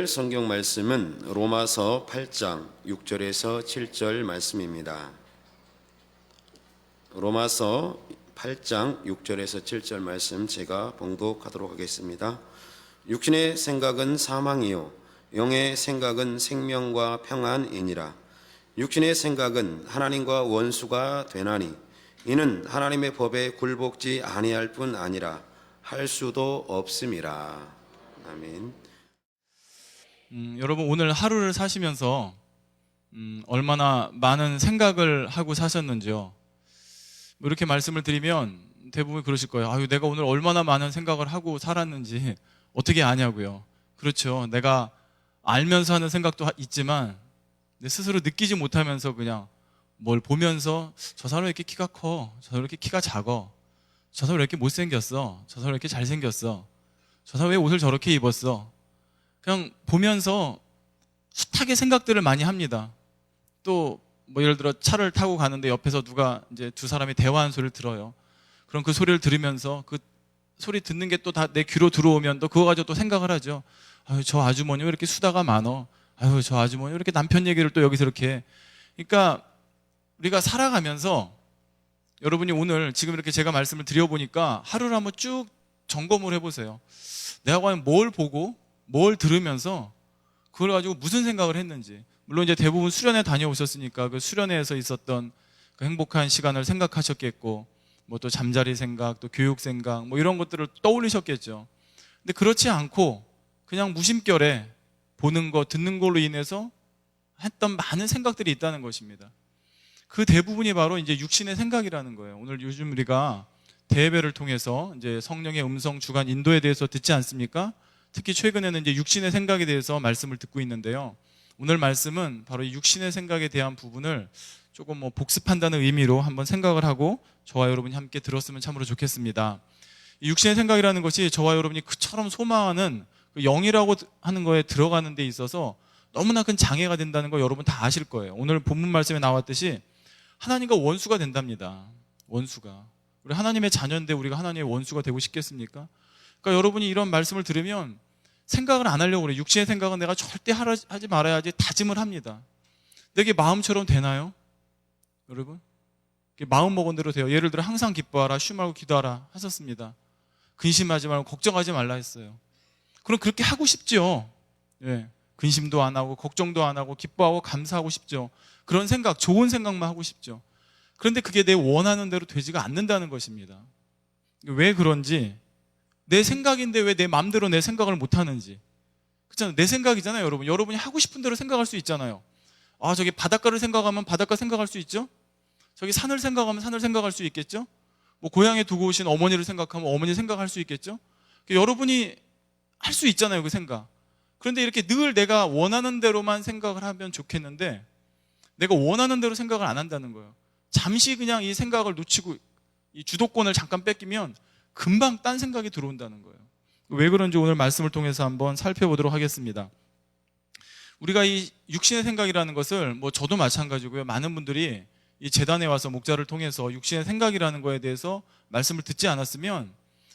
성경 말씀은 로마서 8장 6절에서 7절 말씀입니다. 로마서 8장 6절에서 7절 말씀 제가 봉독하도록 하겠습니다. 육신의 생각은 사망이요 영의 생각은 생명과 평안이니라. 육신의 생각은 하나님과 원수가 되나니 이는 하나님의 법에 굴복지 아니할 뿐 아니라 할 수도 없음이라. 아멘. 여러분 오늘 하루를 사시면서 얼마나 많은 생각을 하고 사셨는지요. 이렇게 말씀을 드리면 대부분 그러실 거예요. 아유, 내가 오늘 얼마나 많은 생각을 하고 살았는지 어떻게 아냐고요. 그렇죠. 내가 알면서 하는 생각도 있지만 내 스스로 느끼지 못하면서 그냥 뭘 보면서 저 사람 왜 이렇게 키가 커? 저 사람 왜 이렇게 키가 작어? 저 사람 왜 이렇게 못생겼어? 저 사람 왜 이렇게 잘생겼어? 저 사람 왜 옷을 저렇게 입었어? 그냥 보면서 숱하게 생각들을 많이 합니다. 또 뭐 예를 들어 차를 타고 가는데 옆에서 누가 이제 두 사람이 대화하는 소리를 들어요. 그럼 그 소리를 들으면서 그 소리 듣는 게 또 다 내 귀로 들어오면 또 그거 가지고 또 생각을 하죠. 아유, 저 아주머니 왜 이렇게 수다가 많어? 아유, 저 아주머니 왜 이렇게 남편 얘기를 또 여기서 이렇게. 그러니까 우리가 살아가면서 여러분이 오늘 지금 이렇게 제가 말씀을 드려보니까 하루를 한번 쭉 점검을 해보세요. 내가 과연 뭘 보고 뭘 들으면서 그걸 가지고 무슨 생각을 했는지. 물론 이제 대부분 수련회 다녀오셨으니까 그 수련회에서 있었던 그 행복한 시간을 생각하셨겠고, 뭐 또 잠자리 생각, 또 교육 생각, 뭐 이런 것들을 떠올리셨겠죠. 근데 그렇지 않고 그냥 무심결에 보는 거, 듣는 걸로 인해서 했던 많은 생각들이 있다는 것입니다. 그 대부분이 바로 이제 육신의 생각이라는 거예요. 오늘 요즘 우리가 대예배를 통해서 이제 성령의 음성 주간 인도에 대해서 듣지 않습니까? 특히 최근에는 이제 육신의 생각에 대해서 말씀을 듣고 있는데요. 오늘 말씀은 바로 이 육신의 생각에 대한 부분을 조금 뭐 복습한다는 의미로 한번 생각을 하고 저와 여러분이 함께 들었으면 참으로 좋겠습니다. 이 육신의 생각이라는 것이 저와 여러분이 그처럼 소망하는 그 영이라고 하는 거에 들어가는 데 있어서 너무나 큰 장애가 된다는 거 여러분 다 아실 거예요. 오늘 본문 말씀에 나왔듯이 하나님과 원수가 된답니다. 원수가. 우리 하나님의 자녀인데 우리가 하나님의 원수가 되고 싶겠습니까? 그러니까 여러분이 이런 말씀을 들으면 생각을 안 하려고 그래요. 육신의 생각은 내가 절대 하지 말아야지 다짐을 합니다. 내게 마음처럼 되나요? 여러분? 마음 먹은 대로 돼요. 예를 들어 항상 기뻐하라, 쉬지 말고 기도하라 하셨습니다. 근심하지 말고 걱정하지 말라 했어요. 그럼 그렇게 하고 싶죠. 예. 근심도 안 하고 걱정도 안 하고 기뻐하고 감사하고 싶죠. 그런 생각, 좋은 생각만 하고 싶죠. 그런데 그게 내 원하는 대로 되지가 않는다는 것입니다. 왜 그런지, 내 생각인데 왜 내 마음대로 내 생각을 못 하는지. 그렇잖아요. 내 생각이잖아요, 여러분. 여러분이 하고 싶은 대로 생각할 수 있잖아요. 아, 저기 바닷가를 생각하면 바닷가 생각할 수 있죠? 저기 산을 생각하면 산을 생각할 수 있겠죠? 뭐 고향에 두고 오신 어머니를 생각하면 어머니 생각할 수 있겠죠? 여러분이 할 수 있잖아요, 그 생각. 그런데 이렇게 늘 내가 원하는 대로만 생각을 하면 좋겠는데 내가 원하는 대로 생각을 안 한다는 거예요. 잠시 그냥 이 생각을 놓치고 이 주도권을 잠깐 뺏기면 금방 딴 생각이 들어온다는 거예요. 왜 그런지 오늘 말씀을 통해서 한번 살펴보도록 하겠습니다. 우리가 이 육신의 생각이라는 것을 뭐 저도 마찬가지고요. 많은 분들이 이 재단에 와서 목자를 통해서 육신의 생각이라는 거에 대해서 말씀을 듣지 않았으면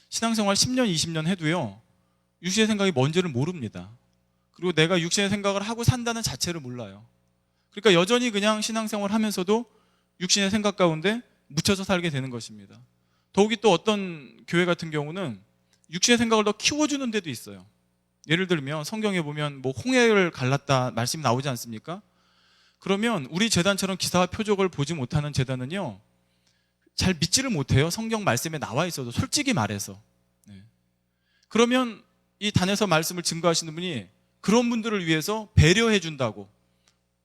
신앙생활 10년, 20년 해도요. 육신의 생각이 뭔지를 모릅니다. 그리고 내가 육신의 생각을 하고 산다는 자체를 몰라요. 그러니까 여전히 그냥 신앙생활 하면서도 육신의 생각 가운데 묻혀서 살게 되는 것입니다. 더욱이 또 어떤 교회 같은 경우는 육신의 생각을 더 키워주는 데도 있어요. 예를 들면 성경에 보면 뭐 홍해를 갈랐다 말씀이 나오지 않습니까? 그러면 우리 재단처럼 기사와 표적을 보지 못하는 재단은요, 잘 믿지를 못해요. 성경 말씀에 나와 있어도 솔직히 말해서. 네. 그러면 이 단에서 말씀을 증거하시는 분이 그런 분들을 위해서 배려해 준다고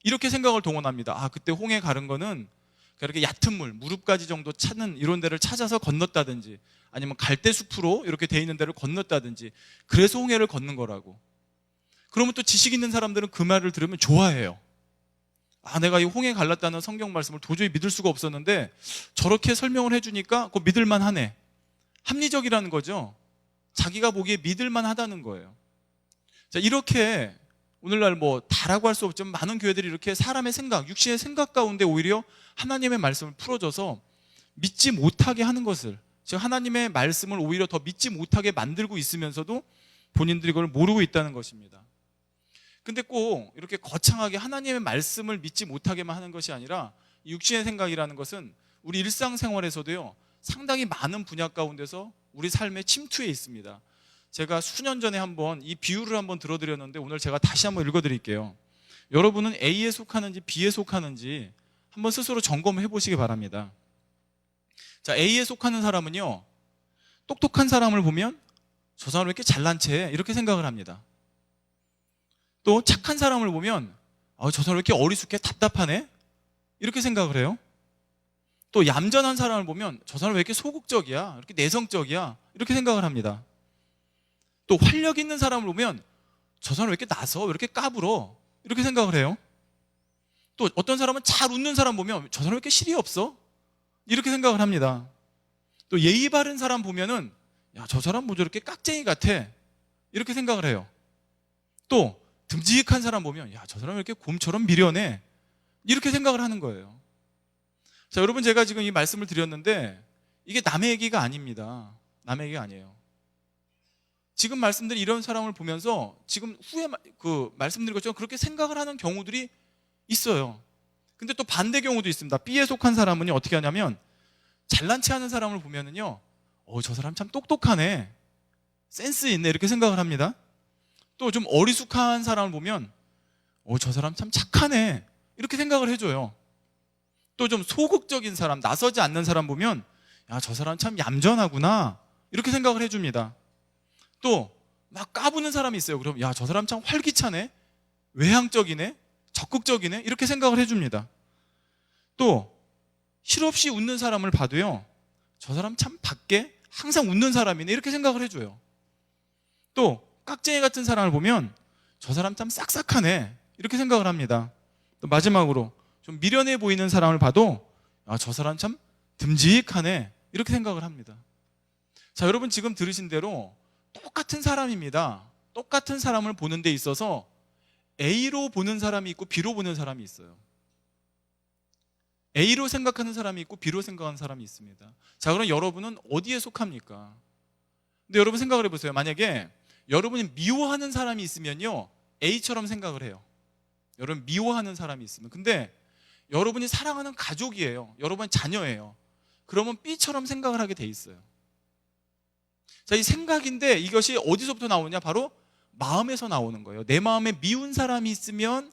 이렇게 생각을 동원합니다. 아, 그때 홍해 가른 거는 이렇게 얕은 물, 무릎까지 정도 찾는 이런 데를 찾아서 건넜다든지 아니면 갈대숲으로 이렇게 돼 있는 데를 건넜다든지 그래서 홍해를 걷는 거라고. 그러면 또 지식 있는 사람들은 그 말을 들으면 좋아해요. 아, 내가 이 홍해 갈랐다는 성경 말씀을 도저히 믿을 수가 없었는데 저렇게 설명을 해주니까 그거 믿을만 하네. 합리적이라는 거죠. 자기가 보기에 믿을만 하다는 거예요. 자, 이렇게 오늘날 뭐 다라고 할 수 없지만 많은 교회들이 이렇게 사람의 생각, 육신의 생각 가운데 오히려 하나님의 말씀을 풀어줘서 믿지 못하게 하는 것을, 즉 하나님의 말씀을 오히려 더 믿지 못하게 만들고 있으면서도 본인들이 그걸 모르고 있다는 것입니다. 근데 꼭 이렇게 거창하게 하나님의 말씀을 믿지 못하게만 하는 것이 아니라 이 육신의 생각이라는 것은 우리 일상생활에서도요, 상당히 많은 분야 가운데서 우리 삶에 침투해 있습니다. 제가 수년 전에 한번 이 비유를 한번 들어드렸는데 오늘 제가 다시 한번 읽어드릴게요. 여러분은 A에 속하는지 B에 속하는지 한번 스스로 점검해 보시기 바랍니다. 자, A에 속하는 사람은요, 똑똑한 사람을 보면 저 사람 왜 이렇게 잘난 체해? 이렇게 생각을 합니다. 또 착한 사람을 보면 저 사람 왜 이렇게 어리숙해? 답답하네? 이렇게 생각을 해요. 또 얌전한 사람을 보면 저 사람 왜 이렇게 소극적이야? 이렇게 내성적이야? 이렇게 생각을 합니다. 또 활력 있는 사람을 보면 저 사람 왜 이렇게 나서? 왜 이렇게 까불어? 이렇게 생각을 해요. 또 어떤 사람은 잘 웃는 사람 보면 저 사람 왜 이렇게 실이 없어? 이렇게 생각을 합니다. 또 예의 바른 사람 보면은 야, 저 사람 뭐 저렇게 깍쟁이 같아? 이렇게 생각을 해요. 또 듬직한 사람 보면 야, 저 사람 왜 이렇게 곰처럼 미련해? 이렇게 생각을 하는 거예요. 자, 여러분, 제가 지금 이 말씀을 드렸는데 이게 남의 얘기가 아닙니다. 남의 얘기가 아니에요. 지금 말씀드린 이런 사람을 보면서 지금 후에 말씀드린 것처럼 그렇게 생각을 하는 경우들이 있어요. 근데 또 반대 경우도 있습니다. B에 속한 사람은 어떻게 하냐면 잘난 체 하는 사람을 보면은요, 저 사람 참 똑똑하네, 센스 있네, 이렇게 생각을 합니다. 또 좀 어리숙한 사람을 보면 저 사람 참 착하네, 이렇게 생각을 해줘요. 또 좀 소극적인 사람, 나서지 않는 사람 보면 야, 저 사람 참 얌전하구나, 이렇게 생각을 해줍니다. 또 막 까부는 사람이 있어요. 그럼 야, 저 사람 참 활기차네, 외향적이네, 적극적이네, 이렇게 생각을 해줍니다. 또 실없이 웃는 사람을 봐도요, 저 사람 참 밖에 항상 웃는 사람이네, 이렇게 생각을 해줘요. 또 깍쟁이 같은 사람을 보면 저 사람 참 싹싹하네, 이렇게 생각을 합니다. 또 마지막으로 좀 미련해 보이는 사람을 봐도 저 사람 참 듬직하네, 이렇게 생각을 합니다. 자, 여러분, 지금 들으신 대로 똑같은 사람입니다. 똑같은 사람을 보는 데 있어서 A로 보는 사람이 있고 B로 보는 사람이 있어요. A로 생각하는 사람이 있고 B로 생각하는 사람이 있습니다. 자, 그럼 여러분은 어디에 속합니까? 근데 여러분 생각을 해보세요. 만약에 여러분이 미워하는 사람이 있으면요, A처럼 생각을 해요. 여러분 미워하는 사람이 있으면. 근데 여러분이 사랑하는 가족이에요, 여러분의 자녀예요. 그러면 B처럼 생각을 하게 돼 있어요. 자, 이 생각인데 이것이 어디서부터 나오냐? 바로 마음에서 나오는 거예요. 내 마음에 미운 사람이 있으면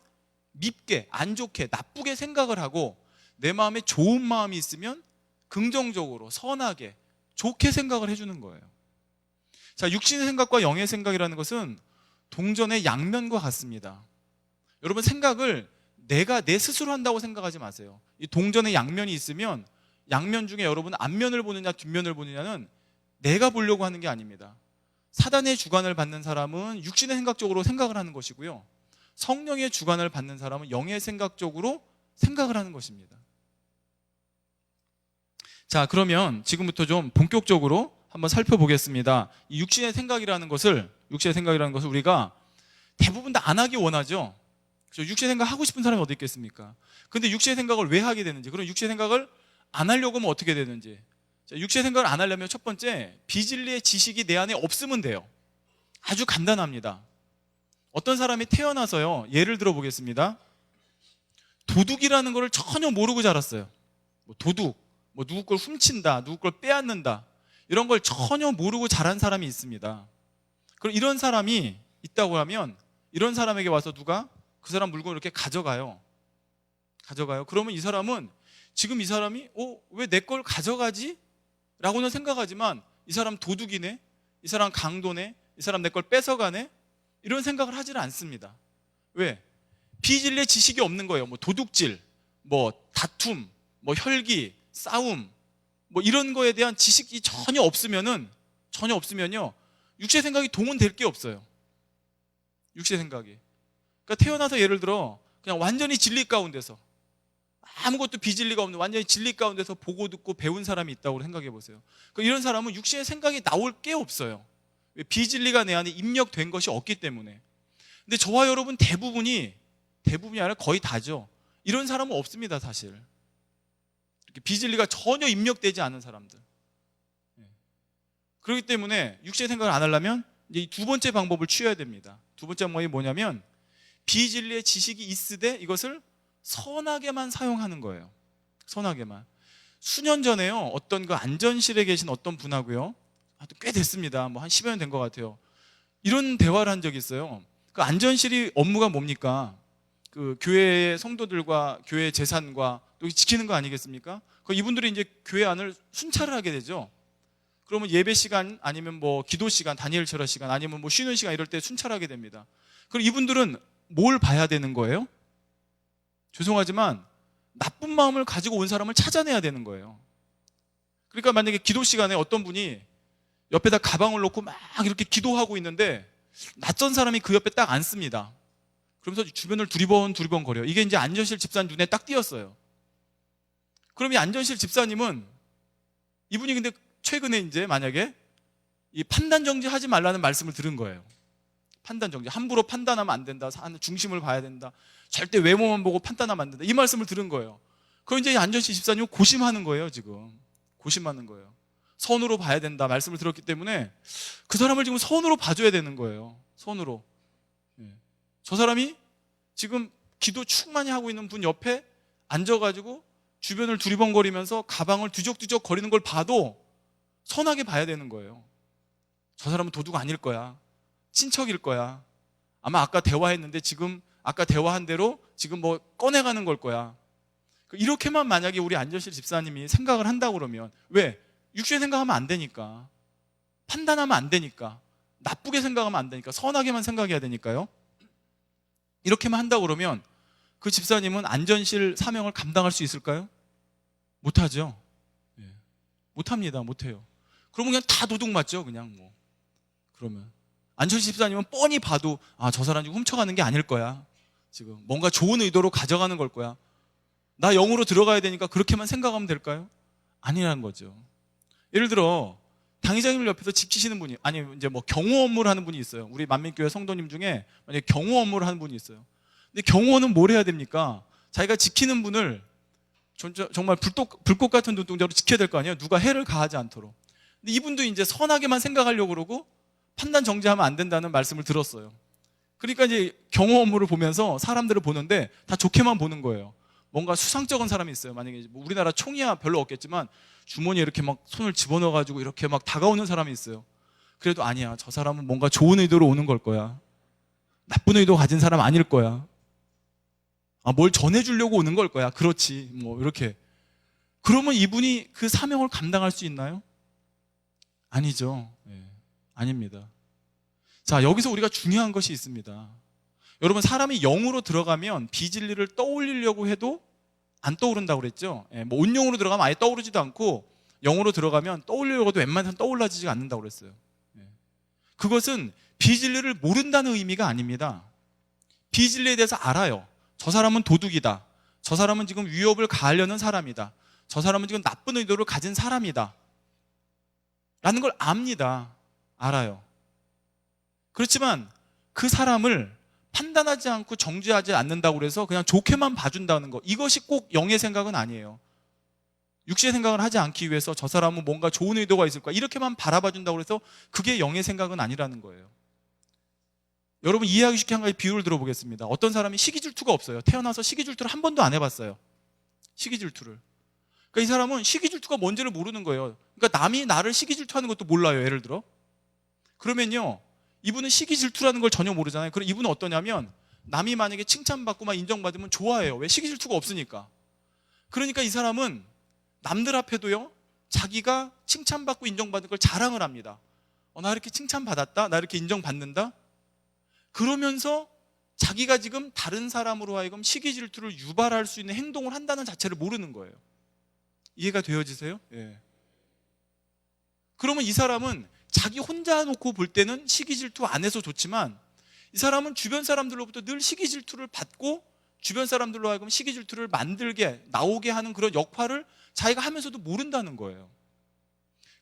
밉게, 안 좋게, 나쁘게 생각을 하고, 내 마음에 좋은 마음이 있으면 긍정적으로, 선하게, 좋게 생각을 해주는 거예요. 자, 육신의 생각과 영의 생각이라는 것은 동전의 양면과 같습니다. 여러분, 생각을 내가 내 스스로 한다고 생각하지 마세요. 이 동전의 양면이 있으면 양면 중에 여러분 앞면을 보느냐 뒷면을 보느냐는 내가 보려고 하는 게 아닙니다. 사단의 주관을 받는 사람은 육신의 생각적으로 생각을 하는 것이고요, 성령의 주관을 받는 사람은 영의 생각적으로 생각을 하는 것입니다. 자, 그러면 지금부터 좀 본격적으로 한번 살펴보겠습니다. 이 육신의 생각이라는 것을 우리가 대부분 다 안 하기 원하죠. 그렇죠? 육신의 생각 하고 싶은 사람이 어디 있겠습니까? 근데 육신의 생각을 왜 하게 되는지, 그럼 육신의 생각을 안 하려고 하면 어떻게 되는지. 자, 육신의 생각을 안 하려면 첫 번째, 비진리의 지식이 내 안에 없으면 돼요. 아주 간단합니다. 어떤 사람이 태어나서요, 예를 들어 보겠습니다. 도둑이라는 걸 전혀 모르고 자랐어요. 도둑, 누구 걸 훔친다, 누구 걸 빼앗는다, 이런 걸 전혀 모르고 자란 사람이 있습니다. 그럼 이런 사람이 있다고 하면 이런 사람에게 와서 누가 그 사람 물건을 이렇게 가져가요. 그러면 이 사람은 지금 이 사람이 왜 내 걸 가져가지? 라고는 생각하지만 이 사람 도둑이네, 이 사람 강도네, 이 사람 내 걸 뺏어가네, 이런 생각을 하지는 않습니다. 왜? 비진리의 지식이 없는 거예요. 도둑질, 다툼, 혈기, 싸움, 이런 거에 대한 지식이 전혀 없으면요, 육신의 생각이 동원될 게 없어요. 육신의 생각이. 그러니까 태어나서 예를 들어 그냥 완전히 진리 가운데서, 아무것도 비진리가 없는 완전히 진리 가운데서 보고 듣고 배운 사람이 있다고 생각해 보세요. 그러니까 이런 사람은 육신의 생각이 나올 게 없어요. 비진리가 내 안에 입력된 것이 없기 때문에. 근데 저와 여러분 대부분이 아니라 거의 다죠. 이런 사람은 없습니다, 사실. 이렇게 비진리가 전혀 입력되지 않은 사람들. 그렇기 때문에 육신의 생각을 안 하려면 이제 이 두 번째 방법을 취해야 됩니다. 두 번째 방법이 뭐냐면, 비진리의 지식이 있으되 이것을 선하게만 사용하는 거예요. 선하게만. 수년 전에요, 어떤 그 안전실에 계신 어떤 분하고요, 꽤 됐습니다. 뭐 한 10여 년 된 것 같아요. 이런 대화를 한 적이 있어요. 그 안전실이 업무가 뭡니까? 그 교회의 성도들과 교회의 재산과 또 지키는 거 아니겠습니까? 그 이분들이 이제 교회 안을 순찰을 하게 되죠. 그러면 예배 시간 아니면 뭐 기도 시간, 다니엘 철학 시간 아니면 뭐 쉬는 시간 이럴 때 순찰하게 됩니다. 그럼 이분들은 뭘 봐야 되는 거예요? 죄송하지만 나쁜 마음을 가지고 온 사람을 찾아내야 되는 거예요. 그러니까 만약에 기도 시간에 어떤 분이 옆에다 가방을 놓고 막 이렇게 기도하고 있는데 낯선 사람이 그 옆에 딱 앉습니다. 그러면서 주변을 두리번 거려요. 이게 이제 안전실 집사님 눈에 딱 띄었어요. 그럼 이 안전실 집사님은 이분이 근데 최근에 이제 만약에 이 판단 정지 하지 말라는 말씀을 들은 거예요. 판단 정지. 함부로 판단하면 안 된다. 중심을 봐야 된다. 절대 외모만 보고 판단하면 안 된다. 이 말씀을 들은 거예요. 그럼 이제 이 안전실 집사님은 고심하는 거예요, 지금. 고심하는 거예요. 선으로 봐야 된다 말씀을 들었기 때문에 그 사람을 지금 선으로 봐줘야 되는 거예요. 선으로. 저 사람이 지금 기도 충만히 하고 있는 분 옆에 앉아가지고 주변을 두리번거리면서 가방을 뒤적뒤적 거리는 걸 봐도 선하게 봐야 되는 거예요. 저 사람은 도둑 아닐 거야. 친척일 거야. 아마 아까 대화했는데 지금 아까 대화한 대로 지금 뭐 꺼내가는 걸 거야. 이렇게만 만약에 우리 안전실 집사님이 생각을 한다고 그러면 왜? 육신의 생각하면 안 되니까. 판단하면 안 되니까. 나쁘게 생각하면 안 되니까. 선하게만 생각해야 되니까요. 이렇게만 한다고 그러면 그 집사님은 안전실 사명을 감당할 수 있을까요? 못하죠. 못합니다. 못해요. 그러면 그냥 다 도둑 맞죠. 그냥 뭐. 그러면 안전실 집사님은 뻔히 봐도 저 사람 지금 훔쳐가는 게 아닐 거야. 지금 뭔가 좋은 의도로 가져가는 걸 거야. 나 영으로 들어가야 되니까 그렇게만 생각하면 될까요? 아니라는 거죠. 예를 들어 당회장님을 옆에서 지키시는 분이 아니면 이제 뭐 경호 업무를 하는 분이 있어요. 우리 만민교회 성도님 중에 만약에 경호 업무를 하는 분이 있어요. 근데 경호원은 뭘 해야 됩니까? 자기가 지키는 분을 정말 불꽃 같은 눈동자로 지켜야 될 거 아니에요? 누가 해를 가하지 않도록. 근데 이분도 이제 선하게만 생각하려고 그러고 판단 정지하면 안 된다는 말씀을 들었어요. 그러니까 이제 경호 업무를 보면서 사람들을 보는데 다 좋게만 보는 거예요. 뭔가 수상쩍은 사람이 있어요. 만약에 뭐 우리나라 총이야 별로 없겠지만 주머니에 이렇게 막 손을 집어넣어가지고 이렇게 막 다가오는 사람이 있어요. 그래도 아니야. 저 사람은 뭔가 좋은 의도로 오는 걸 거야. 나쁜 의도 가진 사람 아닐 거야. 뭘 전해주려고 오는 걸 거야. 그렇지. 뭐 이렇게. 그러면 이분이 그 사명을 감당할 수 있나요? 아니죠. 아닙니다. 자, 여기서 우리가 중요한 것이 있습니다. 여러분, 사람이 영으로 들어가면 비진리를 떠올리려고 해도 안 떠오른다고 그랬죠. 뭐 온영으로 들어가면 아예 떠오르지도 않고 영으로 들어가면 떠올리려고 해도 웬만해서는 떠올라지지가 않는다고 그랬어요. 그것은 비진리를 모른다는 의미가 아닙니다. 비진리에 대해서 알아요. 저 사람은 도둑이다. 저 사람은 지금 위협을 가하려는 사람이다. 저 사람은 지금 나쁜 의도를 가진 사람이다. 라는 걸 압니다. 알아요. 그렇지만 그 사람을 판단하지 않고 정죄하지 않는다고 해서 그냥 좋게만 봐준다는 거, 이것이 꼭 영의 생각은 아니에요. 육신의 생각을 하지 않기 위해서 저 사람은 뭔가 좋은 의도가 있을 거야 이렇게만 바라봐준다고 해서 그게 영의 생각은 아니라는 거예요. 여러분, 이해하기 쉽게 한 가지 비유를 들어보겠습니다. 어떤 사람이 시기 질투가 없어요. 태어나서 시기 질투를 한 번도 안 해봤어요. 시기 질투를. 그러니까 이 사람은 시기 질투가 뭔지를 모르는 거예요. 그러니까 남이 나를 시기 질투하는 것도 몰라요. 예를 들어. 그러면요, 이분은 시기 질투라는 걸 전혀 모르잖아요. 그럼 이분은 어떠냐면 남이 만약에 칭찬받고 막 인정받으면 좋아해요. 왜? 시기 질투가 없으니까. 그러니까 이 사람은 남들 앞에도요, 자기가 칭찬받고 인정받은 걸 자랑을 합니다. 나 이렇게 칭찬받았다, 나 이렇게 인정받는다. 그러면서 자기가 지금 다른 사람으로 하여금 시기 질투를 유발할 수 있는 행동을 한다는 자체를 모르는 거예요. 이해가 되어지세요? 예. 그러면 이 사람은 자기 혼자 놓고 볼 때는 시기 질투 안 해서 좋지만 이 사람은 주변 사람들로부터 늘 시기 질투를 받고 주변 사람들로 하여금 시기 질투를 만들게, 나오게 하는 그런 역할을 자기가 하면서도 모른다는 거예요.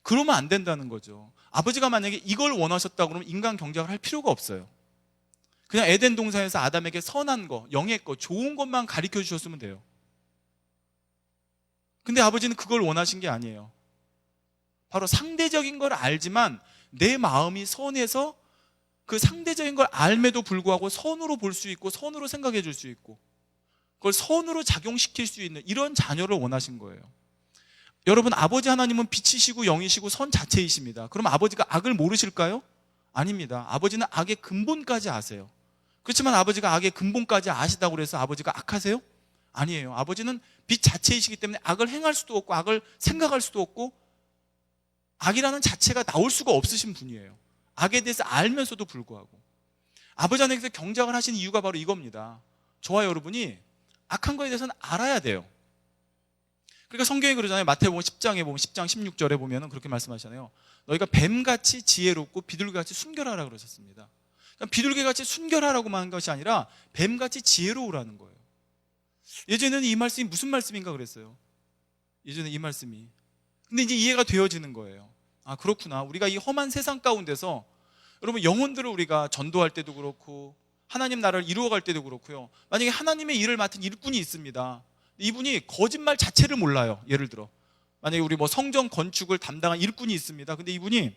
그러면 안 된다는 거죠. 아버지가 만약에 이걸 원하셨다고 그러면 인간 경작을 할 필요가 없어요. 그냥 에덴 동산에서 아담에게 선한 거, 영의 거, 좋은 것만 가르쳐 주셨으면 돼요. 근데 아버지는 그걸 원하신 게 아니에요. 바로 상대적인 걸 알지만 내 마음이 선해서 그 상대적인 걸 알매도 불구하고 선으로 볼 수 있고 선으로 생각해 줄 수 있고 그걸 선으로 작용시킬 수 있는 이런 자녀를 원하신 거예요. 여러분, 아버지 하나님은 빛이시고 영이시고 선 자체이십니다. 그럼 아버지가 악을 모르실까요? 아닙니다. 아버지는 악의 근본까지 아세요. 그렇지만 아버지가 악의 근본까지 아시다고 해서 아버지가 악하세요? 아니에요. 아버지는 빛 자체이시기 때문에 악을 행할 수도 없고 악을 생각할 수도 없고 악이라는 자체가 나올 수가 없으신 분이에요. 악에 대해서 알면서도 불구하고. 아버지 하나님께서 경작을 하신 이유가 바로 이겁니다. 저와 여러분이 악한 거에 대해서는 알아야 돼요. 그러니까 성경에 그러잖아요. 마태복음 10장에 보면 10장 16절에 보면 그렇게 말씀하시잖아요. 너희가 뱀같이 지혜롭고 비둘기같이 순결하라 그러셨습니다. 그러니까 비둘기같이 순결하라고만 한 것이 아니라 뱀같이 지혜로우라는 거예요. 예전에는 이 말씀이 무슨 말씀인가 그랬어요. 예전에 이 말씀이. 근데 이제 이해가 되어지는 거예요. 아, 그렇구나. 우리가 이 험한 세상 가운데서 여러분 영혼들을 우리가 전도할 때도 그렇고 하나님 나라를 이루어갈 때도 그렇고요. 만약에 하나님의 일을 맡은 일꾼이 있습니다. 이분이 거짓말 자체를 몰라요. 예를 들어 만약에 우리 뭐 성전 건축을 담당한 일꾼이 있습니다. 근데 이분이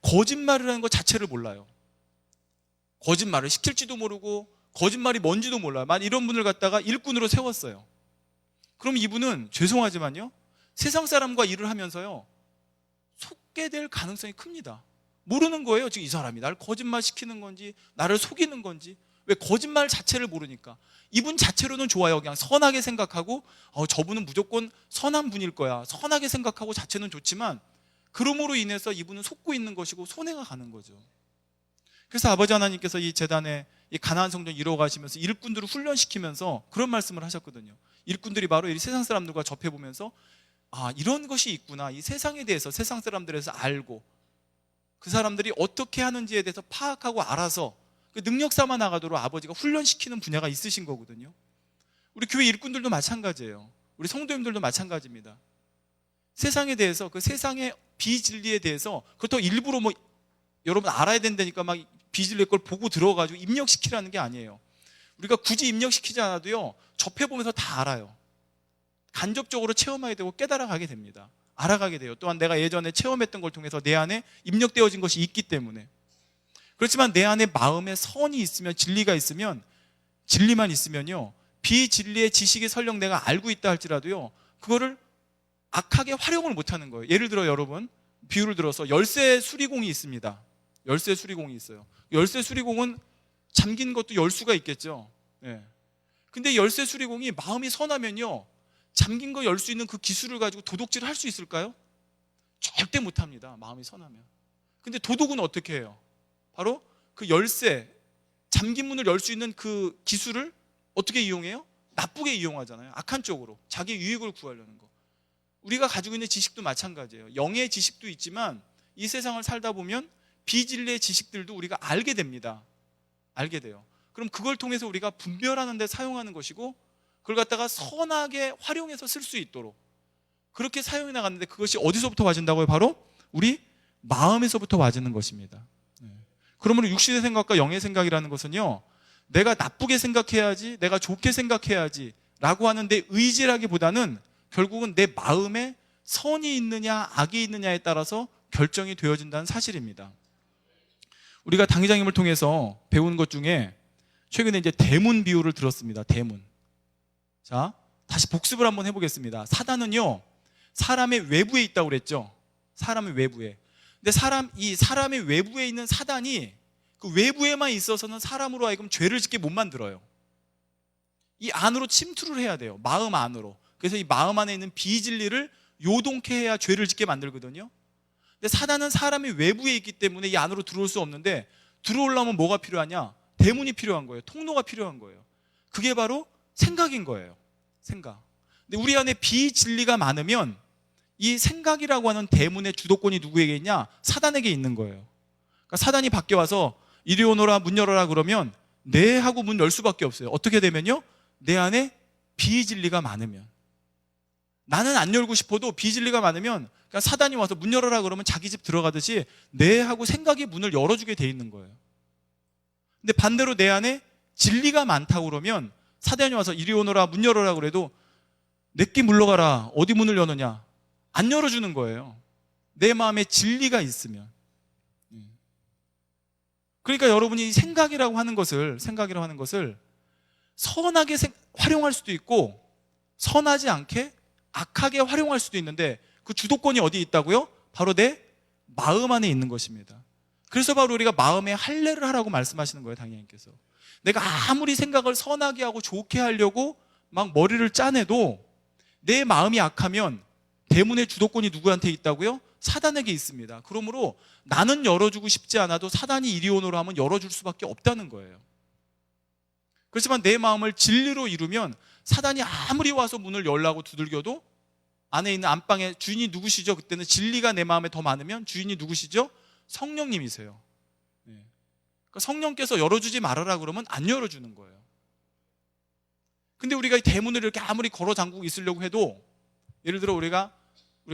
거짓말을 하는 것 자체를 몰라요. 거짓말을 시킬지도 모르고 거짓말이 뭔지도 몰라요. 만약 이런 분을 갖다가 일꾼으로 세웠어요. 그럼 이분은 죄송하지만요, 세상 사람과 일을 하면서요 속게 될 가능성이 큽니다. 모르는 거예요. 지금 이 사람이 나를 거짓말 시키는 건지 나를 속이는 건지. 왜? 거짓말 자체를 모르니까. 이분 자체로는 좋아요. 그냥 선하게 생각하고 저분은 무조건 선한 분일 거야, 선하게 생각하고 자체는 좋지만 그럼으로 인해서 이분은 속고 있는 것이고 손해가 가는 거죠. 그래서 아버지 하나님께서 이 재단에 이 가나안 성전 이루어가시면서 일꾼들을 훈련시키면서 그런 말씀을 하셨거든요. 일꾼들이 바로 이 세상 사람들과 접해보면서 아, 이런 것이 있구나, 이 세상에 대해서 세상 사람들에서 알고 그 사람들이 어떻게 하는지에 대해서 파악하고 알아서 그 능력 삼아 나가도록 아버지가 훈련시키는 분야가 있으신 거거든요. 우리 교회 일꾼들도 마찬가지예요. 우리 성도님들도 마찬가지입니다. 세상에 대해서, 그 세상의 비진리에 대해서, 그것도 일부러 뭐 여러분 알아야 된다니까 막 비진리의 걸 보고 들어가지고 입력시키라는 게 아니에요. 우리가 굳이 입력시키지 않아도요 접해보면서 다 알아요. 간접적으로 체험하게 되고 깨달아가게 됩니다. 알아가게 돼요. 또한 내가 예전에 체험했던 걸 통해서 내 안에 입력되어진 것이 있기 때문에. 그렇지만 내 안에 마음에 선이 있으면, 진리가 있으면, 진리만 있으면요 비진리의 지식이 설령 내가 알고 있다 할지라도요 그거를 악하게 활용을 못하는 거예요. 예를 들어 여러분, 비유를 들어서 열쇠 수리공이 있습니다. 열쇠 수리공이 있어요. 열쇠 수리공은 잠긴 것도 열 수가 있겠죠. 예. 근데 열쇠 수리공이 마음이 선하면요 잠긴 거 열 수 있는 그 기술을 가지고 도둑질을 할 수 있을까요? 절대 못합니다. 마음이 선하면. 근데 도둑은 어떻게 해요? 바로 그 열쇠, 잠긴 문을 열 수 있는 그 기술을 어떻게 이용해요? 나쁘게 이용하잖아요. 악한 쪽으로 자기 유익을 구하려는 거. 우리가 가지고 있는 지식도 마찬가지예요. 영의 지식도 있지만 이 세상을 살다 보면 비진리의 지식들도 우리가 알게 됩니다. 알게 돼요. 그럼 그걸 통해서 우리가 분별하는 데 사용하는 것이고 그걸 갖다가 선하게 활용해서 쓸 수 있도록 그렇게 사용해 나갔는데 그것이 어디서부터 와진다고요? 바로 우리 마음에서부터 와지는 것입니다. 그러므로 육신의 생각과 영의 생각이라는 것은요 내가 나쁘게 생각해야지, 내가 좋게 생각해야지 라고 하는 내 의지라기보다는 결국은 내 마음에 선이 있느냐 악이 있느냐에 따라서 결정이 되어진다는 사실입니다. 우리가 당회장님을 통해서 배운 것 중에 최근에 이제 대문 비유를 들었습니다. 대문. 자, 다시 복습을 한번 해보겠습니다. 사단은요 사람의 외부에 있다고 그랬죠. 사람의 외부에. 근데 이 사람의 외부에 있는 사단이 그 외부에만 있어서는 사람으로 하여금 죄를 짓게 못 만들어요. 이 안으로 침투를 해야 돼요. 마음 안으로. 그래서 이 마음 안에 있는 비진리를 요동케 해야 죄를 짓게 만들거든요. 근데 사단은 사람의 외부에 있기 때문에 이 안으로 들어올 수 없는데 들어오려면 뭐가 필요하냐? 대문이 필요한 거예요. 통로가 필요한 거예요. 그게 바로 생각인 거예요. 생각. 근데 우리 안에 비진리가 많으면 이 생각이라고 하는 대문의 주도권이 누구에게 있냐? 사단에게 있는 거예요. 그러니까 사단이 밖에 와서 이리 오너라 문 열어라 그러면 네 하고 문 열 수밖에 없어요. 어떻게 되면요? 내 안에 비진리가 많으면. 나는 안 열고 싶어도 비진리가 많으면 그러니까 사단이 와서 문 열어라 그러면 자기 집 들어가듯이 네 하고 생각이 문을 열어주게 돼 있는 거예요. 근데 반대로 내 안에 진리가 많다고 그러면 사단이 와서 이리 오너라 문 열어라 그래도 내끼 물러가라 어디 문을 여느냐 안 열어주는 거예요. 내 마음에 진리가 있으면. 그러니까 여러분이 생각이라고 하는 것을 선하게 활용할 수도 있고 선하지 않게 악하게 활용할 수도 있는데 그 주도권이 어디에 있다고요? 바로 내 마음 안에 있는 것입니다. 그래서 바로 우리가 마음에 할례를 하라고 말씀하시는 거예요, 당회장님께서. 내가 아무리 생각을 선하게 하고 좋게 하려고 막 머리를 짜내도 내 마음이 악하면 대문의 주도권이 누구한테 있다고요? 사단에게 있습니다. 그러므로 나는 열어주고 싶지 않아도 사단이 이리 오너라 하면 열어줄 수밖에 없다는 거예요. 그렇지만 내 마음을 진리로 이루면 사단이 아무리 와서 문을 열라고 두들겨도 안에 있는 안방에 주인이 누구시죠? 그때는 진리가 내 마음에 더 많으면 주인이 누구시죠? 성령님이세요. 그러니까 성령께서 열어주지 말아라 그러면 안 열어주는 거예요. 근데 우리가 이 대문을 이렇게 아무리 걸어 잠그고 있으려고 해도, 예를 들어 우리가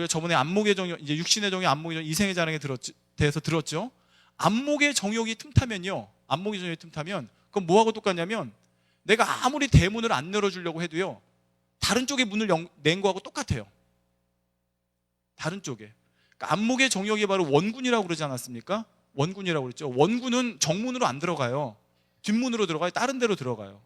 저번에 안목의 정욕, 이제 육신의 정욕, 안목의 정욕, 이생의 자랑에 대해서 들었죠. 안목의 정욕이 틈타면요, 안목의 정욕이 틈타면 그건 뭐하고 똑같냐면 내가 아무리 대문을 안 열어주려고 해도요, 다른 쪽에 문을 낸 거하고 똑같아요. 다른 쪽에. 그러니까 안목의 정욕이 바로 원군이라고 그러지 않았습니까? 원군이라고 그랬죠. 원군은 정문으로 안 들어가요. 뒷문으로 들어가요. 다른 데로 들어가요.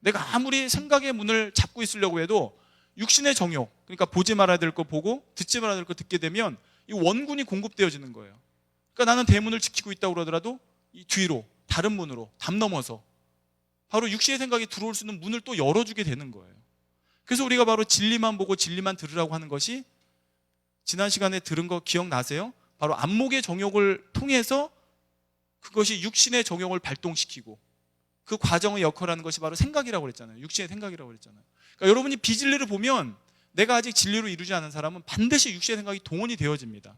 내가 아무리 생각의 문을 잡고 있으려고 해도 육신의 정욕, 그러니까 보지 말아야 될 거 보고 듣지 말아야 될 거 듣게 되면 이 원군이 공급되어지는 거예요. 그러니까 나는 대문을 지키고 있다고 그러더라도 이 뒤로, 다른 문으로, 담 넘어서 바로 육신의 생각이 들어올 수 있는 문을 또 열어주게 되는 거예요. 그래서 우리가 바로 진리만 보고 진리만 들으라고 하는 것이, 지난 시간에 들은 거 기억나세요? 바로 안목의 정욕을 통해서 그것이 육신의 정욕을 발동시키고 그 과정의 역할을 하는 것이 바로 생각이라고 그랬잖아요. 육신의 생각이라고 그랬잖아요. 그러니까 여러분이 비진리를 보면 내가 아직 진리로 이루지 않은 사람은 반드시 육신의 생각이 동원이 되어집니다.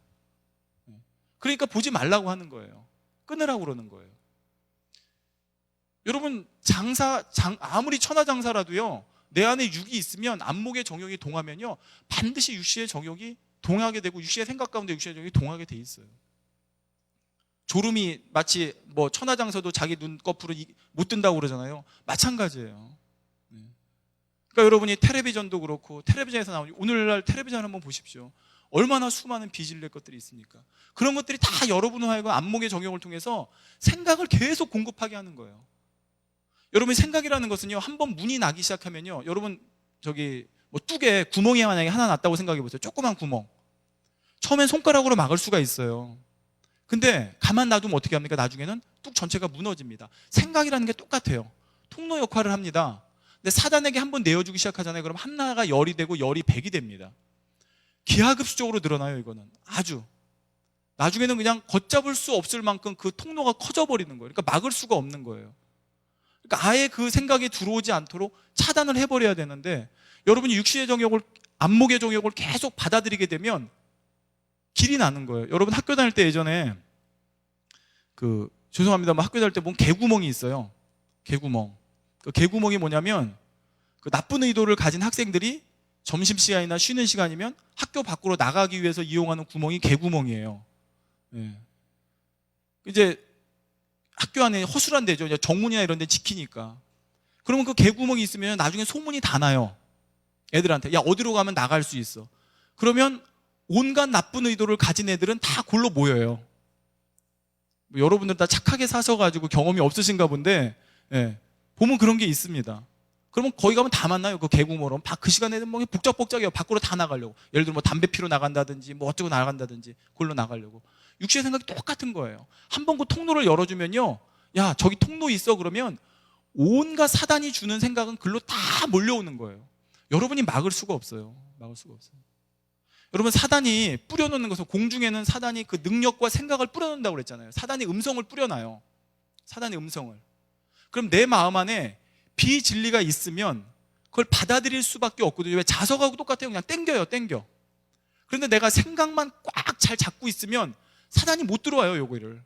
그러니까 보지 말라고 하는 거예요. 끊으라고 그러는 거예요. 여러분 아무리 천하장사라도요, 내 안에 육이 있으면 안목의 정욕이 동하면요 반드시 육신의 정욕이 동하게 되고 육신의 생각 가운데 육신의 정욕이 동하게 돼 있어요. 졸음이 마치 뭐 천하장사도 자기 눈꺼풀을 못 뜬다고 그러잖아요. 마찬가지예요. 그러니까 여러분이 텔레비전도 그렇고, 텔레비전에서 나오는 오늘날 텔레비전 한번 보십시오. 얼마나 수많은 비진리의 것들이 있습니까? 그런 것들이 다 여러분을 하여금 안목의 정욕을 통해서 생각을 계속 공급하게 하는 거예요. 여러분, 생각이라는 것은요, 한번 문이 나기 시작하면요, 여러분 뭐 뚝에 구멍이 만약에 하나 났다고 생각해 보세요. 조그만 구멍. 처음엔 손가락으로 막을 수가 있어요. 근데 가만 놔두면 어떻게 합니까? 나중에는 뚝 전체가 무너집니다. 생각이라는 게 똑같아요. 통로 역할을 합니다. 근데 사단에게 한번 내어주기 시작하잖아요. 그럼 하나가 열이 되고 열이 100이 됩니다. 기하급수적으로 늘어나요. 이거는 아주. 나중에는 그냥 걷잡을 수 없을 만큼 그 통로가 커져버리는 거예요. 그러니까 막을 수가 없는 거예요. 그러니까 아예 그 생각이 들어오지 않도록 차단을 해버려야 되는데, 여러분이 육신의 정욕을, 안목의 정욕을 계속 받아들이게 되면 길이 나는 거예요. 여러분 학교 다닐 때 예전에 죄송합니다만 학교 다닐 때 보면 개구멍이 있어요. 개구멍. 그 개구멍이 뭐냐면, 그 나쁜 의도를 가진 학생들이 점심시간이나 쉬는 시간이면 학교 밖으로 나가기 위해서 이용하는 구멍이 개구멍이에요. 이제 학교 안에 허술한 데죠. 정문이나 이런 데 지키니까. 그러면 그 개구멍이 있으면 나중에 소문이 다 나요. 애들한테. 야, 어디로 가면 나갈 수 있어. 그러면 온갖 나쁜 의도를 가진 애들은 다 골로 모여요. 뭐 여러분들 다 착하게 사셔가지고 경험이 없으신가 본데, 보면 그런 게 있습니다. 그러면 거기 가면 다 만나요. 그 개구멍으로. 그 시간에는 뭐 북적북적해요. 밖으로 다 나가려고. 예를 들어 뭐 담배 피러 나간다든지, 뭐 어쩌고 나간다든지, 골로 나가려고. 육신의 생각이 똑같은 거예요. 한번 그 통로를 열어주면요, 야, 저기 통로 있어. 그러면 온갖 사단이 주는 생각은 글로 다 몰려오는 거예요. 여러분이 막을 수가 없어요. 막을 수가 없어요. 여러분, 사단이 뿌려놓는 것은, 공중에는 사단이 그 능력과 생각을 뿌려놓는다고 그랬잖아요. 사단이 음성을 뿌려놔요. 사단의 음성을. 그럼 내 마음 안에 비진리가 있으면 그걸 받아들일 수밖에 없거든요. 왜? 자석하고 똑같아요. 그냥 땡겨요. 그런데 내가 생각만 꽉 잘 잡고 있으면 사단이 못 들어와요. 여기를.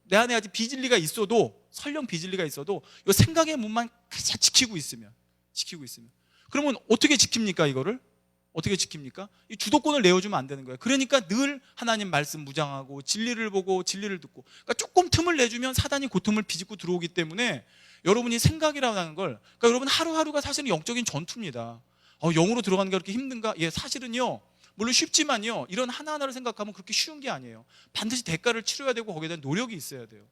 내 안에 아직 비진리가 있어도, 설령 비진리가 있어도 이 생각의 문만 그냥 지키고 있으면. 그러면 어떻게 지킵니까? 이거를? 어떻게 지킵니까? 이 주도권을 내어주면 안 되는 거예요. 그러니까 늘 하나님 말씀 무장하고 진리를 보고 진리를 듣고, 그러니까 조금 틈을 내주면 사단이 그 틈을 비집고 들어오기 때문에 여러분이 생각이라고 하는 걸, 그러니까 여러분 하루하루가 사실은 영적인 전투입니다. 영으로 들어가는 게 그렇게 힘든가? 예, 사실은요, 물론 쉽지만요, 이런 하나하나를 생각하면 그렇게 쉬운 게 아니에요. 반드시 대가를 치러야 되고 거기에 대한 노력이 있어야 돼요.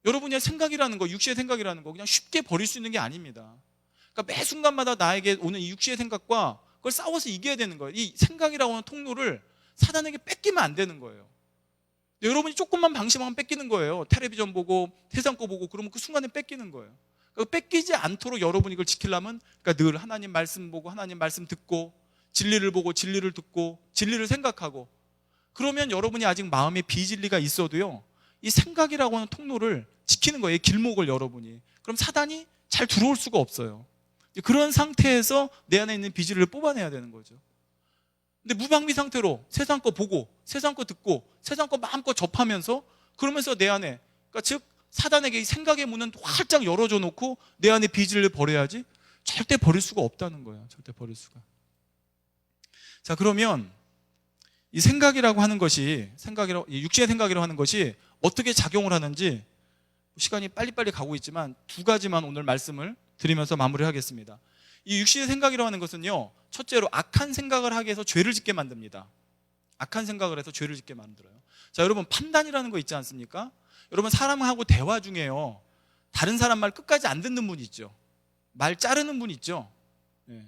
여러분의 생각이라는 거, 육시의 생각이라는 거 그냥 쉽게 버릴 수 있는 게 아닙니다. 그러니까 매 순간마다 나에게 오는 이 육시의 생각과 그걸 싸워서 이겨야 되는 거예요. 이 생각이라고 하는 통로를 사단에게 뺏기면 안 되는 거예요. 여러분이 조금만 방심하면 뺏기는 거예요. 텔레비전 보고 세상 거 보고 그러면 그 순간에 뺏기는 거예요. 그러니까 뺏기지 않도록 여러분이 이걸 지키려면, 그러니까 늘 하나님 말씀 보고 하나님 말씀 듣고 진리를 보고 진리를 듣고 진리를 생각하고, 그러면 여러분이 아직 마음에 비진리가 있어도요, 이 생각이라고 하는 통로를 지키는 거예요. 길목을 여러분이. 그럼 사단이 잘 들어올 수가 없어요. 그런 상태에서 내 안에 있는 비진리를 뽑아내야 되는 거죠. 근데 무방비 상태로 세상 거 보고 세상 거 듣고 세상 거 마음껏 접하면서, 그러면서 내 안에, 그러니까 즉 사단에게 이 생각의 문은 활짝 열어줘 놓고 내 안에 비진리를 버려야지, 절대 버릴 수가 없다는 거예요. 절대 버릴 수가. 자, 그러면 이 생각이라고 하는 것이, 이 육신의 생각이라고 하는 것이 어떻게 작용을 하는지, 시간이 빨리빨리 가고 있지만 두 가지만 오늘 말씀을 드리면서 마무리하겠습니다. 이 육신의 생각이라고 하는 것은요, 첫째로 악한 생각을 하게 해서 죄를 짓게 만듭니다. 악한 생각을 해서 죄를 짓게 만들어요. 자, 여러분, 판단이라는 거 있지 않습니까? 여러분, 사람하고 대화 중에요, 다른 사람 말 끝까지 안 듣는 분 있죠. 말 자르는 분 있죠. 네.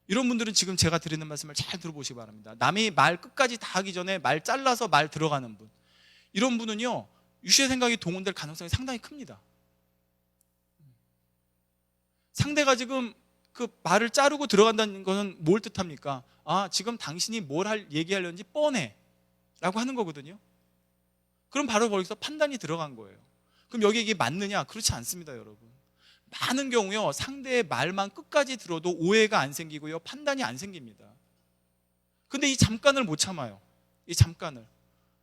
이런 분들은 지금 제가 드리는 말씀을 잘 들어보시기 바랍니다. 남이 말 끝까지 다 하기 전에 말 잘라서 말 들어가는 분, 이런 분은요, 육신의 생각이 동원될 가능성이 상당히 큽니다. 상대가 지금 그 말을 자르고 들어간다는 것은 뭘 뜻합니까? 아, 지금 당신이 뭘 얘기하려는지 뻔해 라고 하는 거거든요. 그럼 바로 거기서 판단이 들어간 거예요. 그럼 여기 이게 맞느냐? 그렇지 않습니다, 여러분. 많은 경우요, 상대의 말만 끝까지 들어도 오해가 안 생기고요, 판단이 안 생깁니다. 근데 이 잠깐을 못 참아요. 이 잠깐을.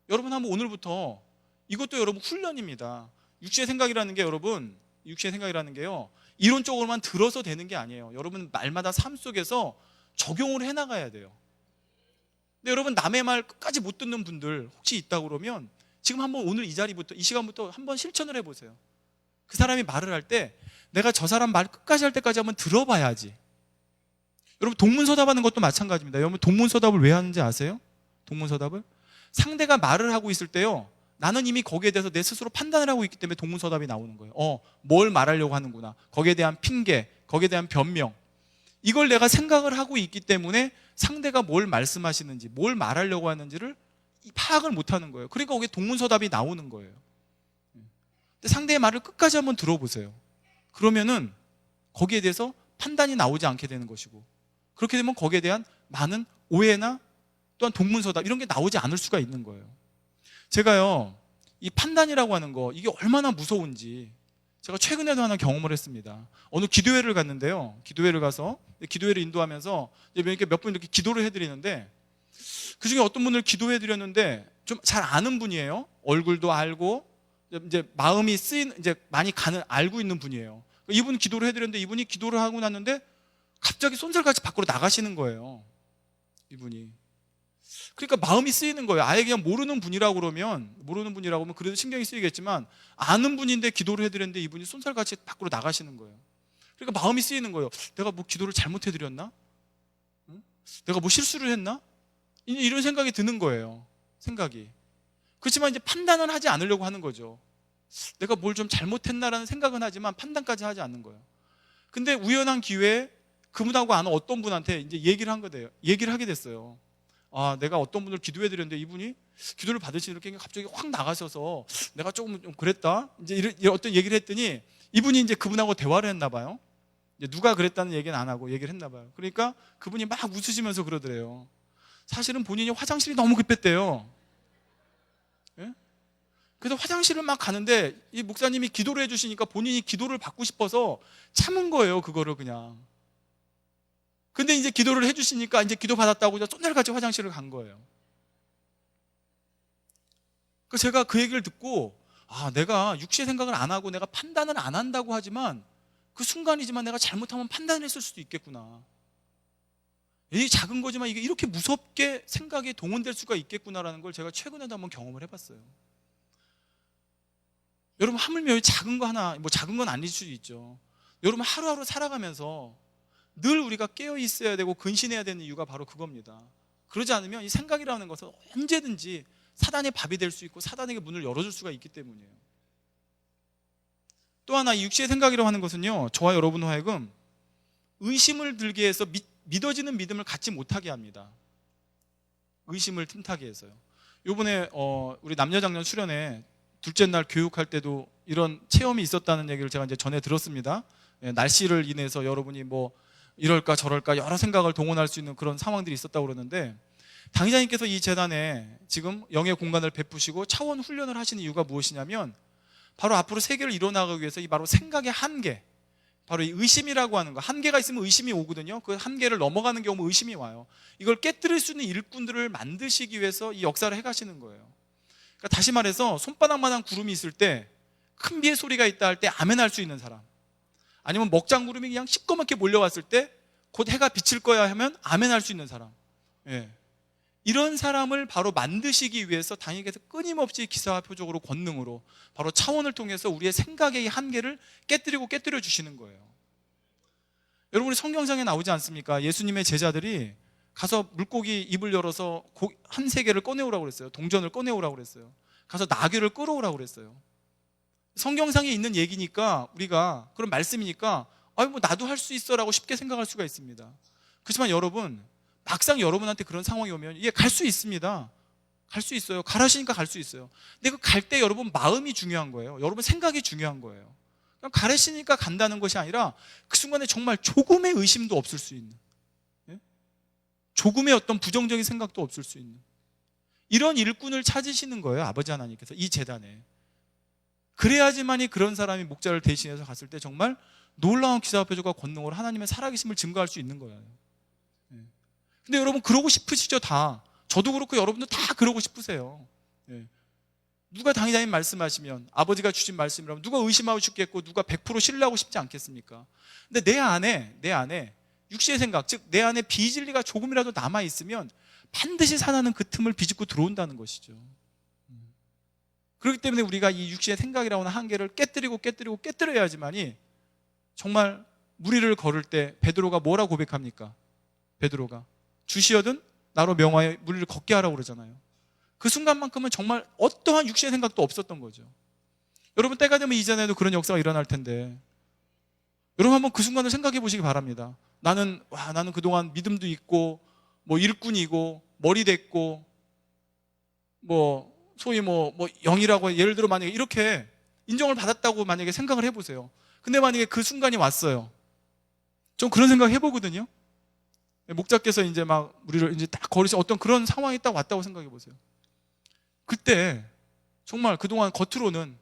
여러분, 한번 오늘부터, 이것도 여러분 훈련입니다. 육신의 생각이라는 게, 여러분, 육신의 생각이라는 게요, 이론적으로만 들어서 되는 게 아니에요. 여러분, 말마다 삶 속에서 적용을 해나가야 돼요. 근데 여러분, 남의 말 끝까지 못 듣는 분들 혹시 있다 그러면 지금 한번 오늘 이 자리부터, 이 시간부터 한번 실천을 해보세요. 그 사람이 말을 할 때 내가 저 사람 말 끝까지 할 때까지 한번 들어봐야지. 여러분, 동문서답하는 것도 마찬가지입니다. 여러분, 동문서답을 왜 하는지 아세요? 동문서답을? 상대가 말을 하고 있을 때요, 나는 이미 거기에 대해서 내 스스로 판단을 하고 있기 때문에 동문서답이 나오는 거예요. 뭘 말하려고 하는구나. 거기에 대한 핑계, 거기에 대한 변명, 이걸 내가 생각을 하고 있기 때문에 상대가 뭘 말씀하시는지, 뭘 말하려고 하는지를 파악을 못하는 거예요. 그러니까 거기에 동문서답이 나오는 거예요. 근데 상대의 말을 끝까지 한번 들어보세요. 그러면은 거기에 대해서 판단이 나오지 않게 되는 것이고, 그렇게 되면 거기에 대한 많은 오해나 또한 동문서답, 이런 게 나오지 않을 수가 있는 거예요. 제가요, 이 판단이라고 하는 거, 이게 얼마나 무서운지 제가 최근에도 하나 경험을 했습니다. 어느 기도회를 갔는데요, 기도회를 가서 기도회를 인도하면서 이렇게 몇 분 이렇게 기도를 해드리는데, 그 중에 어떤 분을 기도해 드렸는데 좀 잘 아는 분이에요. 얼굴도 알고 이제 마음이 쓰인, 이제 많이 알고 있는 분이에요. 이분 기도를 해드렸는데, 이분이 기도를 하고 났는데 갑자기 쏜살같이 밖으로 나가시는 거예요, 이분이. 그러니까 마음이 쓰이는 거예요. 아예 그냥 모르는 분이라고 그러면 그래도 신경이 쓰이겠지만, 아는 분인데 기도를 해드렸는데 이분이 쏜살같이 밖으로 나가시는 거예요. 그러니까 마음이 쓰이는 거예요. 내가 뭐 기도를 잘못해드렸나? 응? 내가 뭐 실수를 했나? 이런 생각이 드는 거예요. 생각이. 그렇지만 이제 판단은 하지 않으려고 하는 거죠. 내가 뭘 좀 잘못했나라는 생각은 하지만 판단까지 하지 않는 거예요. 근데 우연한 기회에 그분하고 아는 어떤 분한테 이제 얘기를 하게 됐어요. 아, 내가 어떤 분을 기도해 드렸는데 이분이 기도를 받으시는 게 갑자기 확 나가셔서 내가 조금 좀 그랬다, 이제 이런 어떤 얘기를 했더니, 이분이 이제 그분하고 대화를 했나 봐요. 이제 누가 그랬다는 얘기는 안 하고 얘기를 했나 봐요. 그러니까 그분이 막 웃으시면서 그러더래요. 사실은 본인이 화장실이 너무 급했대요. 예? 그래서 화장실을 막 가는데 이 목사님이 기도를 해주시니까 본인이 기도를 받고 싶어서 참은 거예요, 그거를 그냥. 근데 이제 기도를 해주시니까 이제 기도 받았다고 쫀날같이 화장실을 간 거예요. 그 제가 그 얘기를 듣고, 아, 내가 육시의 생각을 안 하고 내가 판단을 안 한다고 하지만 그 순간이지만 내가 잘못하면 판단을 했을 수도 있겠구나. 이 작은 거지만 이게 이렇게 무섭게 생각이 동원될 수가 있겠구나라는 걸 제가 최근에도 한번 경험을 해봤어요. 여러분, 하물며 작은 거 하나, 뭐 작은 건 아닐 수도 있죠. 여러분, 하루하루 살아가면서 늘 우리가 깨어 있어야 되고 근신해야 되는 이유가 바로 그겁니다. 그러지 않으면 이 생각이라는 것은 언제든지 사단의 밥이 될 수 있고 사단에게 문을 열어줄 수가 있기 때문이에요. 또 하나 이 육체의 생각이라고 하는 것은요, 저와 여러분 하여금 의심을 들게 해서 믿어지는 믿음을 갖지 못하게 합니다. 의심을 틈타게 해서요. 요번에 우리 남녀장년 수련회 둘째 날 교육할 때도 이런 체험이 있었다는 얘기를 제가 이제 전해 들었습니다. 날씨를 인해서 여러분이 뭐 이럴까 저럴까 여러 생각을 동원할 수 있는 그런 상황들이 있었다고 그러는데, 당의자님께서 이 재단에 지금 영의 공간을 베푸시고 차원 훈련을 하시는 이유가 무엇이냐면, 바로 앞으로 세계를 이뤄나가기 위해서 이 바로 생각의 한계, 바로 이 의심이라고 하는 거, 한계가 있으면 의심이 오거든요. 그 한계를 넘어가는 경우 의심이 와요. 이걸 깨뜨릴 수 있는 일꾼들을 만드시기 위해서 이 역사를 해가시는 거예요. 그러니까 다시 말해서 손바닥만한 구름이 있을 때 큰 비의 소리가 있다 할 때 아멘 할 수 있는 사람, 아니면 먹장 구름이 그냥 시꺼멓게 몰려왔을 때 곧 해가 비칠 거야 하면 아멘 할 수 있는 사람, 이런 사람을 바로 만드시기 위해서 당에게서 끊임없이 기사와 표적으로 권능으로 바로 차원을 통해서 우리의 생각의 한계를 깨뜨려 주시는 거예요. 여러분, 우리 성경상에 나오지 않습니까? 예수님의 제자들이 가서 물고기 입을 열어서 한 세계를 꺼내오라고 그랬어요. 동전을 꺼내오라고 그랬어요. 가서 나귀를 끌어오라고 그랬어요. 성경상에 있는 얘기니까, 우리가 그런 말씀이니까 뭐 나도 할 수 있어라고 쉽게 생각할 수가 있습니다. 그렇지만 여러분, 막상 여러분한테 그런 상황이 오면 이게 갈 수 있습니다. 갈 수 있어요. 가라시니까 갈 수 있어요. 근데 그 갈 때 여러분 마음이 중요한 거예요. 여러분 생각이 중요한 거예요. 그냥 가라시니까 간다는 것이 아니라 그 순간에 정말 조금의 의심도 없을 수 있는, 조금의 어떤 부정적인 생각도 없을 수 있는 이런 일꾼을 찾으시는 거예요, 아버지 하나님께서 이 재단에. 그래야지만이 그런 사람이 목자를 대신해서 갔을 때 정말 놀라운 기사와 표적과 권능으로 하나님의 살아계심을 증거할 수 있는 거예요. 근데 여러분 그러고 싶으시죠? 다. 저도 그렇고 여러분도 다 그러고 싶으세요. 누가 당의자님 말씀하시면, 아버지가 주신 말씀이라면 누가 의심하고 싶겠고 누가 100% 신뢰하고 싶지 않겠습니까? 근데 내 안에 육신의 생각, 즉 내 안에 비진리가 조금이라도 남아있으면 반드시 사나는 그 틈을 비집고 들어온다는 것이죠. 그렇기 때문에 우리가 이 육신의 생각이라고 하는 한계를 깨뜨려야지만이 정말 무리를 걸을 때 베드로가 뭐라 고백합니까? 베드로가 주시어든 나로 명하여 무리를 걷게 하라고 그러잖아요. 그 순간만큼은 정말 어떠한 육신의 생각도 없었던 거죠. 여러분, 때가 되면 이전에도 그런 역사가 일어날 텐데, 여러분 한번 그 순간을 생각해 보시기 바랍니다. 나는 그동안 믿음도 있고 뭐 일꾼이고 머리 됐고 뭐 소위 뭐 영이라고, 예를 들어 만약에 이렇게 인정을 받았다고 만약에 생각을 해보세요. 근데 만약에 그 순간이 왔어요. 좀 그런 생각 해보거든요. 목자께서 이제 막 우리를 이제 딱 거리서 어떤 그런 상황이 딱 왔다고 생각해 보세요. 그때 정말 그동안 겉으로는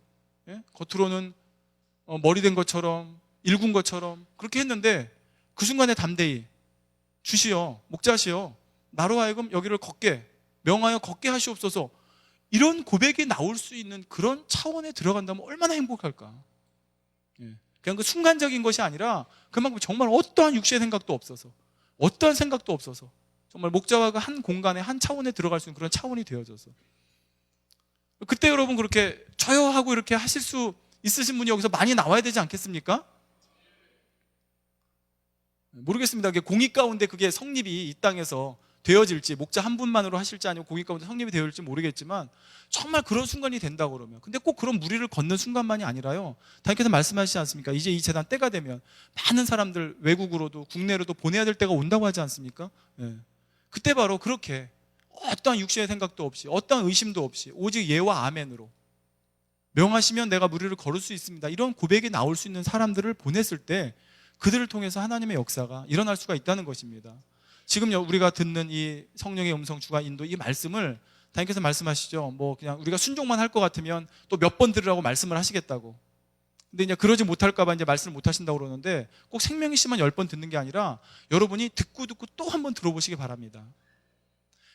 머리 된 것처럼 일군 것처럼 그렇게 했는데, 그 순간에 담대히 주시어 목자시여 나로 하여금 여기를 명하여 걷게 하시옵소서, 이런 고백이 나올 수 있는 그런 차원에 들어간다면 얼마나 행복할까. 그냥 그 순간적인 것이 아니라 그만큼 정말 어떠한 육신의 생각도 없어서, 어떠한 생각도 없어서 정말 목자와 그 한 공간에 한 차원에 들어갈 수 있는 그런 차원이 되어져서, 그때 여러분 그렇게 저요 하고 이렇게 하실 수 있으신 분이 여기서 많이 나와야 되지 않겠습니까? 모르겠습니다. 공의 가운데 그게 성립이 이 땅에서 되어질지, 목자 한 분만으로 하실지 아니면 공의 가운데 성립이 되어질지 모르겠지만, 정말 그런 순간이 된다고 그러면, 근데 꼭 그런 무리를 걷는 순간만이 아니라요, 당께서 말씀하시지 않습니까? 이제 이 재단 때가 되면 많은 사람들 외국으로도 국내로도 보내야 될 때가 온다고 하지 않습니까? 그때 바로 그렇게 어떠한 육신의 생각도 없이 어떠한 의심도 없이 오직 예와 아멘으로 명하시면 내가 무리를 걸을 수 있습니다, 이런 고백이 나올 수 있는 사람들을 보냈을 때 그들을 통해서 하나님의 역사가 일어날 수가 있다는 것입니다. 지금 우리가 듣는 이 성령의 음성 주가 인도, 이 말씀을 당님께서 말씀하시죠. 그냥 우리가 순종만 할 것 같으면 또 몇 번 들으라고 말씀을 하시겠다고. 근데 이제 그러지 못할까봐 이제 말씀을 못 하신다고 그러는데, 꼭 생명의 씨만 10번 듣는 게 아니라 여러분이 듣고 또 한 번 들어보시기 바랍니다.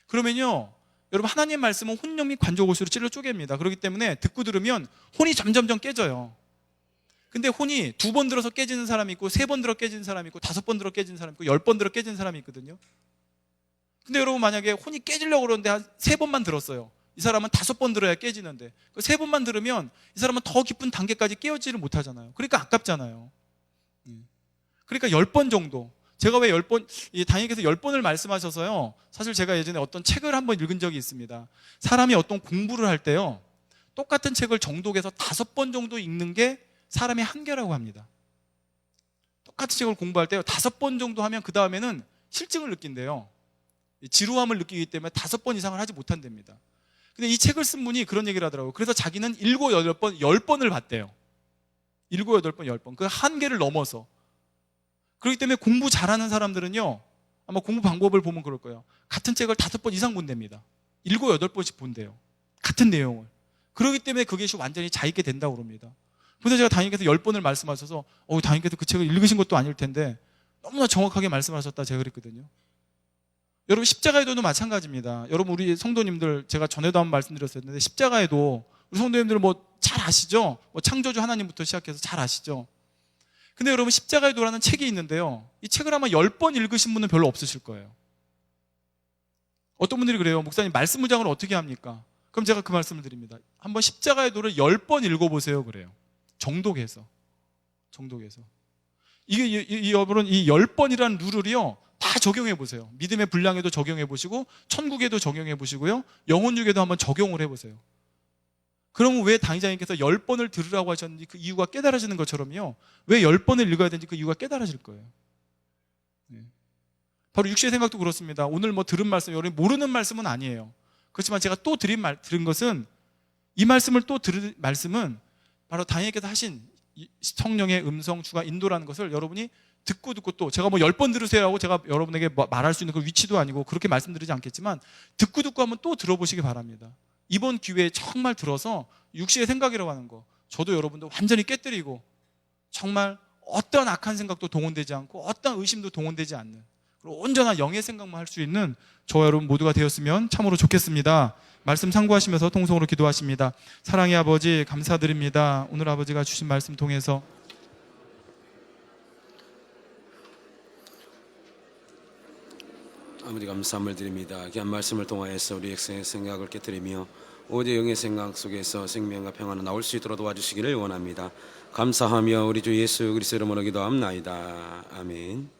그러면요, 여러분 하나님의 말씀은 혼령 및 관조고시로 찔러 쪼갭니다. 그렇기 때문에 듣고 들으면 혼이 점점점 깨져요. 근데 혼이 2번 들어서 깨지는 사람이 있고 3번 들어 깨지는 사람이 있고 5번 들어 깨지는 사람이 있고 10번 들어 깨지는 사람이 있거든요. 근데 여러분 만약에 혼이 깨지려고 그러는데 한 3번만 들었어요. 이 사람은 5번 들어야 깨지는데, 그 3번만 들으면 이 사람은 더 깊은 단계까지 깨어지를 못하잖아요. 그러니까 아깝잖아요. 그러니까 10번 정도, 제가 왜 10번, 담임께서 10번을 말씀하셔서요. 사실 제가 예전에 어떤 책을 한번 읽은 적이 있습니다. 사람이 어떤 공부를 할 때요. 똑같은 책을 정독해서 5번 정도 읽는 게 사람의 한계라고 합니다. 똑같은 책을 공부할 때요. 5번 정도 하면 그 다음에는 실증을 느낀대요. 지루함을 느끼기 때문에 5번 이상을 하지 못한답니다. 근데 이 책을 쓴 분이 그런 얘기를 하더라고요. 그래서 자기는 7, 8번, 10번을 봤대요. 7, 8번, 10번. 그 한계를 넘어서. 그렇기 때문에 공부 잘하는 사람들은요, 아마 공부 방법을 보면 그럴 거예요. 같은 책을 5번 이상 본답니다. 7, 8번씩 본대요. 같은 내용을. 그렇기 때문에 그게 완전히 자익게 된다고 그럽니다. 그래서 제가 담임께서 10번을 말씀하셔서, 담임께서 그 책을 읽으신 것도 아닐 텐데, 너무나 정확하게 말씀하셨다 제가 그랬거든요. 여러분, 십자가의 도도 마찬가지입니다. 여러분, 우리 성도님들, 제가 전에도 한번 말씀드렸었는데, 십자가의 도, 우리 성도님들 잘 아시죠? 창조주 하나님부터 시작해서 잘 아시죠? 근데 여러분, 십자가의 도라는 책이 있는데요. 이 책을 아마 10번 읽으신 분은 별로 없으실 거예요. 어떤 분들이 그래요. 목사님, 말씀 무장을 어떻게 합니까? 그럼 제가 그 말씀을 드립니다. 한번 십자가의 도를 10번 읽어보세요. 그래요. 정독해서. 여러분, 이 10번이라는 룰을요, 다 적용해 보세요. 믿음의 분량에도 적용해 보시고, 천국에도 적용해 보시고요, 영혼육에도 한번 적용을 해 보세요. 그러면 왜 당의자님께서 10번을 들으라고 하셨는지 그 이유가 깨달아지는 것처럼요, 왜 10번을 읽어야 되는지 그 이유가 깨달아질 거예요. 네. 바로 육신의 생각도 그렇습니다. 오늘 들은 말씀, 여러분 모르는 말씀은 아니에요. 그렇지만 제가 또 들은 것은, 이 말씀을 또 들은 말씀은 바로 당의자께서 하신 성령의 음성, 주가 인도라는 것을 여러분이 듣고 또, 제가 10번 들으세요라고 제가 여러분에게 말할 수 있는 그 위치도 아니고 그렇게 말씀드리지 않겠지만, 듣고 한번 또 들어보시기 바랍니다. 이번 기회에 정말 들어서 육신의 생각이라고 하는 거, 저도 여러분도 완전히 깨뜨리고, 정말 어떤 악한 생각도 동원되지 않고 어떤 의심도 동원되지 않는, 그리고 온전한 영의 생각만 할 수 있는 저와 여러분 모두가 되었으면 참으로 좋겠습니다. 말씀 참고하시면서 통성으로 기도하십니다. 사랑의 아버지, 감사드립니다. 오늘 아버지가 주신 말씀 통해서 아버지, 감사함을 드립니다. 귀한 말씀을 통하여서 우리 백성의 생각을 깨뜨리며 오직 영의 생각 속에서 생명과 평안을 나올 수 있도록 도와주시기를 원합니다. 감사하며 우리 주 예수 그리스도 이름으로 기도합나이다. 아멘.